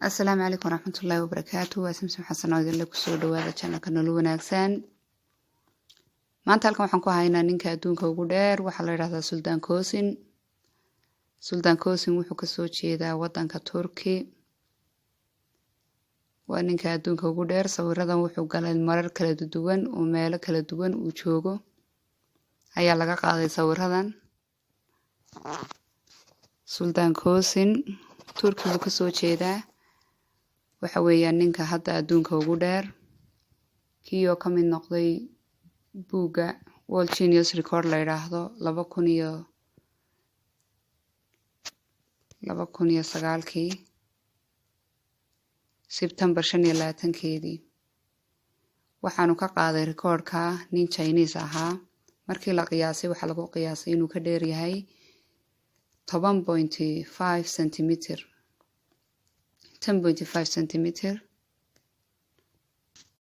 السلام عليكم ورحمة الله وبركاته. واسمسم حسن عودين لك سو دواada channelka nolol wanaagsan. Maanta halkan waxaan ku haynaa ninka aduunka ugu dheer waxa la yiraahdaa sultan kosen. Sultan kosen wuxuu ka soo jeedaa wadanka Turki. Waa ninka aduunka ugu dheer. Sawiradan wuxuu galay marar kala duwan oo meelo kala duwan uu joogo ayaa laga qaaday sawiradan. Sultan kosen Turki wuxuu ka soo jeedaa waxa weeyaan ninka hadda aduunka ugu dheer kiyo ka mid noqday buuga World Genius Record la yiraahdo 2009 September 25 waxaanu ka qaaday recordka nin Chinese ahaa markii la qiyaasay waxa lagu qiyaasay inuu ka dheer yahay 10.5 cm 10.5 cm